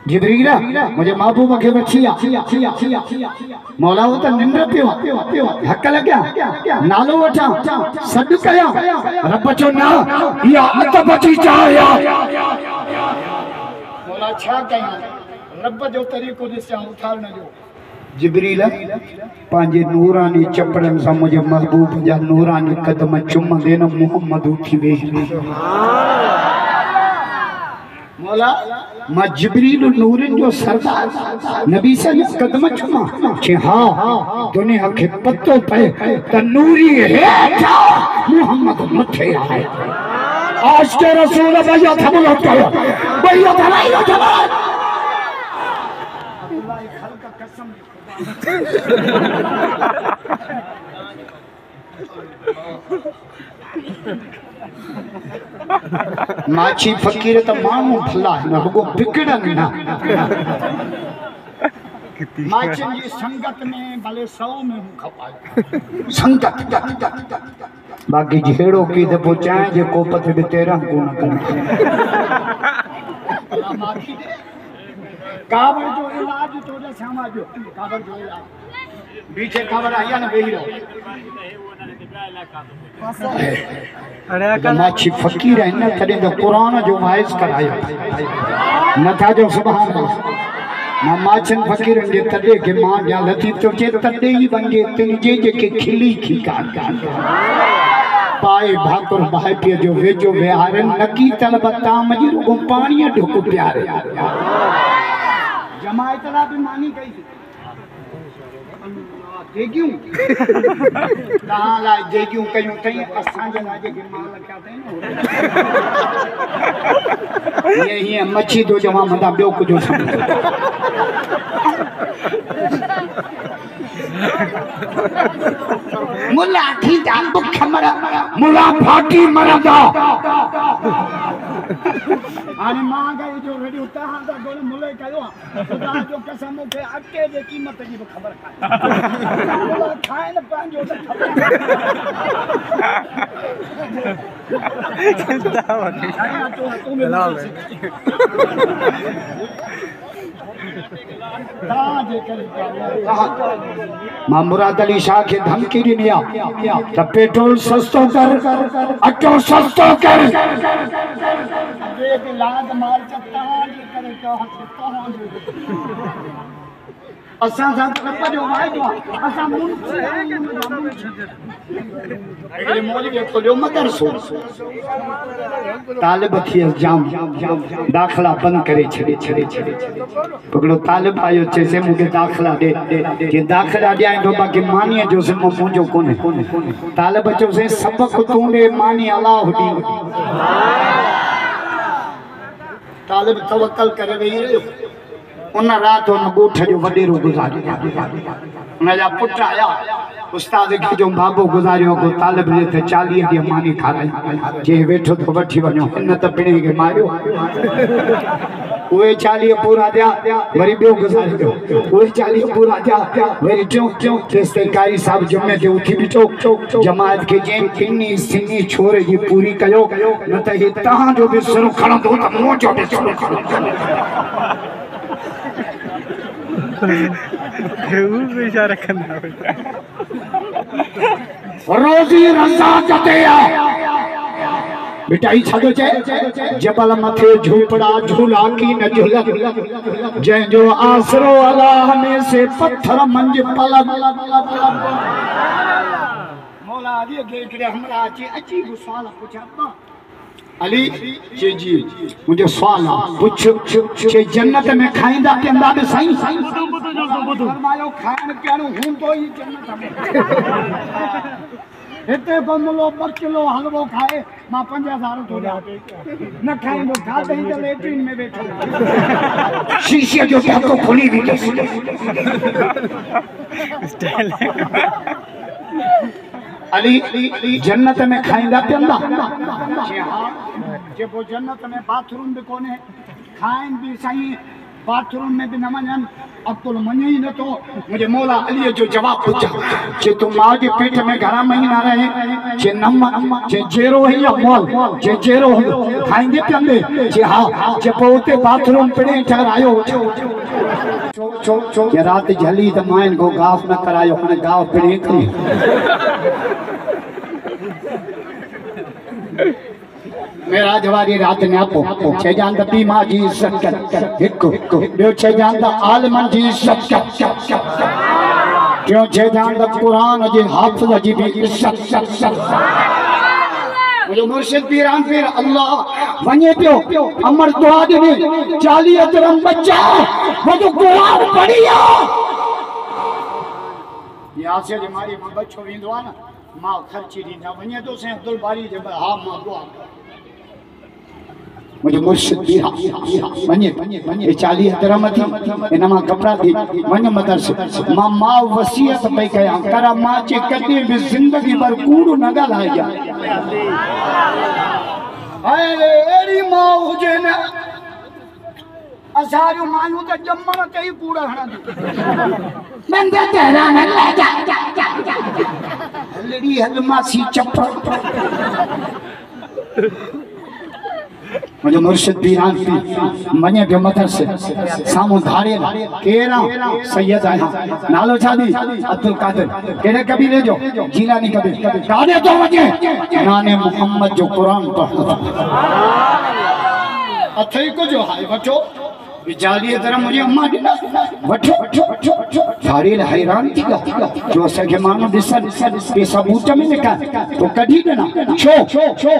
जिब्रील मुझे महबूब के बचिया मौला वो तो निंद्र पियो हक लग्या नालो वठा सद कया रब चो ना या अत बची चाया मौला छा कया रब जो तरीको दिस उठारण जो जिब्रील पांजे नूरानी चपड़न सा मुझे महबूब जा नूरानी कदम चुम देन मोहम्मद उठी वे मौला मां जिब्रील नूरन जो सरदार नबी से कदम चुमा छे हां दुनिया के पत्तो पे त नूरी है मोहम्मद मथे आए आज के रसूल भैया थमलो कयो भैया थमलो जवान अल्लाह खल का कसम माची फकीर तो मानू भला है ना वो बिगड़न ना माचन जी संगत में भले 100 में हूं खपाए संगत बाकी जेड़ो की दे पहुंचाए जे कोपत में 13 को ना कर माची काबर जो इलाज तोरे सामा जो काबर जो इलाज बीचे काबर आया ना बेही रहो माची फकीर है ना तड़े तो कुरान जो वाइज करायो न था जो सुभान अल्लाह ना माचन फकीर ने तड़े के मां या लतीफ तो जे तड़े ही बंगे तिन जे के खिली की कान पाए भाकुर भाई पे जो वेजो विहारन नकी तलब ताम जी रुगो पानी ढुक प्यारे जमायत ला भी मानी कई जेगियूं कहां ला जेगियूं कयूं तई असा जे ला जे मां लख्या तई ये मच्छी दो जमा मदा बियो कुछ मुला थी जा बुख मरा मुला फाटी मरदा आने मां गई जो रेडी उता हां दा गोले मुले कयो खुदा जो कसम के अटे जे कीमत जी खबर खाए न पांजो त मां मुराद अली शाह के धमकी दी निया त पेट्रोल सस्तो कर अटो सस्तो कर एक लाद मार चता जी करे तो असा साथ रब जो वाइदो असा मुन अरे मौज के खोलियो मदरसो तालिब थी जाम दाखला बंद करे छड़े पकड़ो तालिब आयो से मुके दाखला दे के दाखला दे तो बाकी मानिया जो से मुंजो कोने तालिब जो से सबक तूने मानी अल्लाह दी तालिब तवक्कल करे वही उन रात उन गोठ जो वडेरो गुजारियो उन जा पुट आया उस्ताद के जो बाबो गुजारियो को तालिब ने थे 40 दी मानी खाराई जे बैठो तो वठी वणो न त पिणे के मारियो ओए 40 पूरा दिया वरी बियो गुजारियो ओए 40 पूरा दिया वरी क्यों तेस्ते कारी साहब जुमे के उठी बिचो जमात के जे पिन्नी सिनी छोरे जी पूरी कयो न त हे तहां जो भी सुर खणंदो त मो जो भी सुर खणंदो बेचारा करना रोजी रजा जतिया बेटा ई छादो चे जबल मथे झूपड़ा झूला की न झूला जै जो आसरो अल्लाह में से पत्थर मंज पलब मौला अली के हमरा अची सवाल पूछा अली जी मुझे सवाल पूछ के जन्नत में खाइंदा पियंदा बि साईं फरमायो खाइण पियण हूंदो ई जन्नत में हिते बमलो 2 किलो हलवो खाए मां 5000 तो ॾियां न खाइंदो खाते ही तो लेट्रिन में बैठो शीशे जो ढको खुली भी अली जन्नत में खाइंदा पियंदा जे वो जन्नत में बाथरूम भी कोने खाइन भी साईं बाथरूम में भी न वञन अब्दुल मने ही न तो मुझे मौला अली जो जवाब पूछा जे तू मां के पेट में घणा महीना रहे जे नम जे जेरो है या मोल जे जेरो खाइंदे पियंदे जे हां जे पोते बाथरूम पड़े ठहरायो ये रात जली त माइन को गाफ न करायो ने गाफ पड़े करी मेरा जवारी रात ने आपो छे जान द पी मां जी इज्जत कर हिक बियो छे जान द आलमन जी इज्जत कर क्यों छे जान द कुरान जी हाफिज जी भी इज्जत मुझे मुर्शिद पीरान पीर अल्लाह वने पियो अमर दुआ दे 40 तरम बच्चा वो जो कुरान पढ़िया या से हमारी मां बच्चो विंदो ना मां खर्ची दीना वने तो से अब्दुल बारी जे हां मां दुआ मुझे मुर्शिद पीरा वने 40 तरम थी इनमा कपड़ा थी वने मदरसे मां वसियत पे कया करा मां चे कदे भी जिंदगी भर कूड़ न गालाय जा हाय एड़ी मां हुजे न असारो मानू त जम्मण ते ही कूड़ा हणा बंदे तेरा न ले जा लड़ी हलमासी चप्पल मुझे मुर्शिद पीरान पी मने बे मदरसे सामू धारे केरा सैयद आया नालो छादी अब्दुल कादिर केड़े कबीले जो जीलानी कबीर कादे तो वजे नाने मोहम्मद जो कुरान पढ़ता अथई को जो हाय वठो विचारिए तरह मुझे अम्मा दिना वठो सारी हैरान थी जो सके मानो दिसा के सबूत में लिखा तो कभी ना छो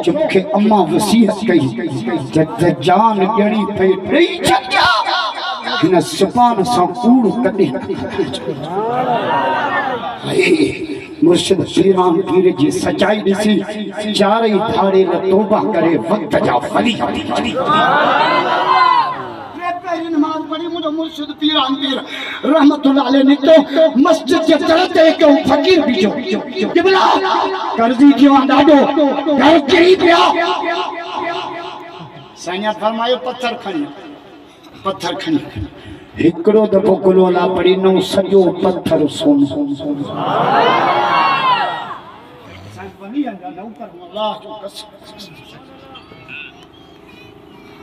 जबकि अम्मा वसीयत कही जब जान गणी पे रही छजा हिन सुभान सा कूड़ कटे मुर्शिद पीरान पीर जी सच्चाई दिसी चारई धाड़े तौबा करे वक्त जा फली नमाज पढ़ी मुझे मुर्शिद पीरान पीर रहमतुल्लाह अलैह ने तो मस्जिद के चलते के फकीर भी जो किबला कर्जी क्यों डाडो घर के ही पिया साईं फरमायो पत्थर खणी एकड़ो दफो कुलोला पड़ी नो सजो पत्थर सोन साईं बनी अंदा ऊपर अल्लाह जो कसम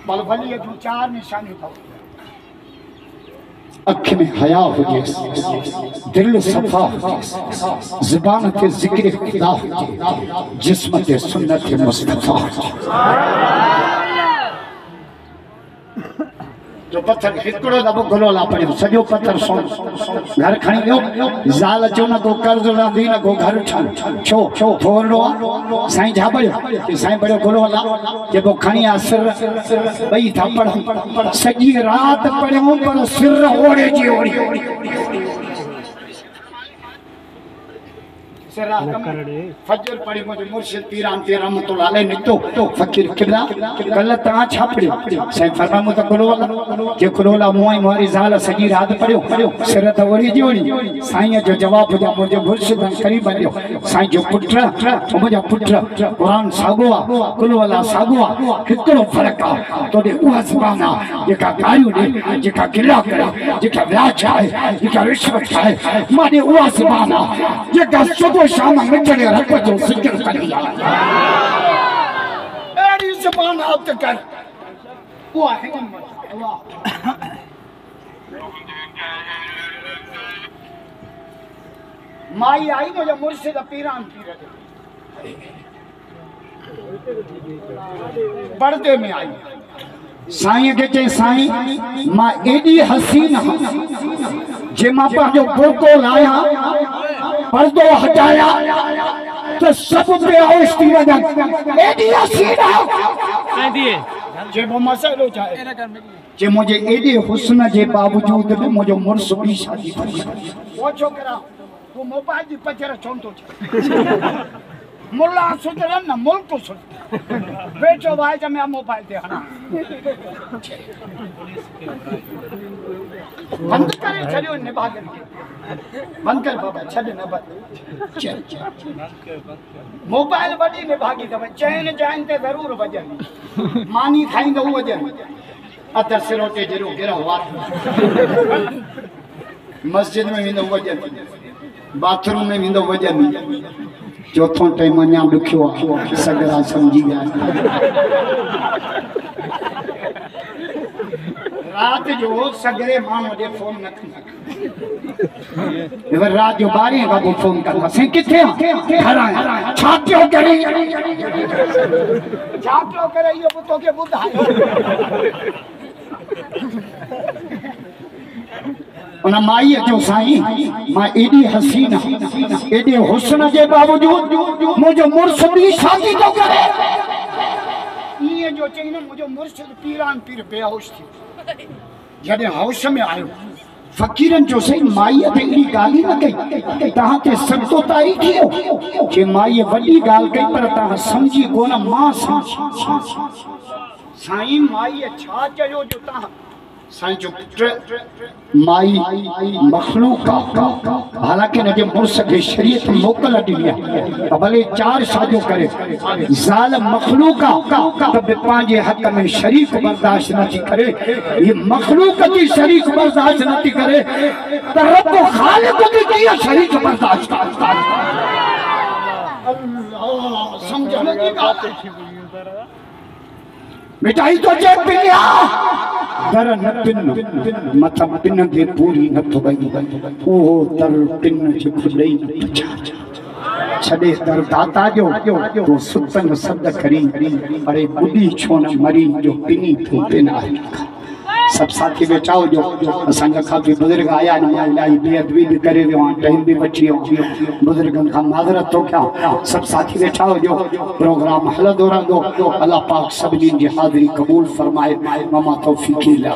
बलबली जो 4 निशानी था अख में हया हो जे दिल सफा हो जे जुबान पे जिक्र खुदा हो जे जिस्म पे सुन्नत मुस्तफा हो जो पत्थर हिकड़ो दबो गलोला पड़ो सजो पत्थर सोन घर खणी गयो जाल चो न को कर्ज न दी न को घर छो थोरडो साईं झाबड़ो साईं बड़ो गलोला जेको खणी आ सिर बई थप्पड़ सजी रात पड़ो पर सिर ओड़े जी ओड़ी फजर पड़ी मुझे मुर्शिद पीरान पीर रहमतुल्लाह अलैह निकतो फकीर किबला कल ता छापड़ियो साईं फरमामो त कुलोला जे कुलोला मोई मोरी जाल सजी रात पड़ियो सिर त ओड़ी जी ओड़ी साईं जो जवाब जो मुझे मुर्शिद करीब आयो साईं जो पुत्र मुझे पुत्र कुरान सागोआ कुलोला सागोआ कितनो फर्क आ तोडे उहा ज़बाना जेका गायो ने जेका गिला करे जेका व्याज है जेका रिश्वत है माने उहा ज़बाना जेका सुबह शाम मिठड़े रब जो जिक्र कर दिया एड़ी ज़बान आप कर वो है अल्लाह माई आई मुझे मुर्शिद पीरान पीर पर्दे में आई साईं के चे साईं मां एडी हसीन जे मां पांजो बोको लाया पर्दो हटाया तो सब पे होश थी वजन एडी हसीन है जे वो मसलो चाहे जे मुझे एडी हुस्न जे बावजूद भी मुझे मुर्स भी शादी वो छोकरा वो मोबाइल जी पचर चोंतो मुल्ला सुधरन न मुल्क सुधर बेचो भाई जब मैं मोबाइल दे हना बंद करे छड़ियो निभा के बंद कर बाबा छड़ न बंद चल मोबाइल बड़ी निभागी तब चैन जाइन ते जरूर वजन मानी खाइंदो वजन अदर सिरोटे जरो गिरा हुआ मस्जिद में विंदो वजन बाथरूम में विंदो वजन चौथों टाइम अञा ॾुखियो आहे सगरा समझी विया रात जो सगरे माण्हू ॾे फोन न कंदा रात जो 12 खां फोन कंदा से किथे घर आया छा पियो करे इहो तोखे ॿुधायो उन माईअ जो साईं मां एॾी हसीन एॾे हुस्न जे बावजूद मुंहिंजो मुर्स बि शादी थो करे ईअं जो चई न मुंहिंजो मुर्शिद पीरान पीर बेहोश थी जॾहिं हाउस में आयो फ़कीरनि जो साईं माईअ ते अहिड़ी ॻाल्हि न कई तव्हां ते सतो तारी थियो कि माईअ वॾी ॻाल्हि कई पर तव्हां सम्झी कोन मां साईं माईअ छा चयो जो तव्हां साईं जो माई मखलूक हालांकि न जे मुर्स के शरीयत मोकल दी भले 4 शादियों करे ज़ाल मखलूक तब पांजे हक में शरीक बर्दाश्त न थी करे ये मखलूक की शरीक बर्दाश्त न थी करे तो रब खालिक की किया शरीक बर्दाश्त अल्लाह समझने की बात मिठाई तो जे पिया दर न पिन मत पिन के पूरी न तो गई ओ दर पिन जे खुदई छड़े दर दाता जो तो सुतन सद करी अरे बुढ़ी छोन मरी जो पिनी तो पिन आई सब साथी बेचाओ जो असांजा काफी बुजुर्ग आया न इलाही बेअदबी भी करे वियो टाइम भी बची वियो बुजुर्गन खां माज़रत तो क्या सब साथी बेचाओ जो प्रोग्राम हलंदो रहंदो अल्लाह पाक सभिनी जी हाज़िरी क़बूल फरमाए ममा तौफीक़ ला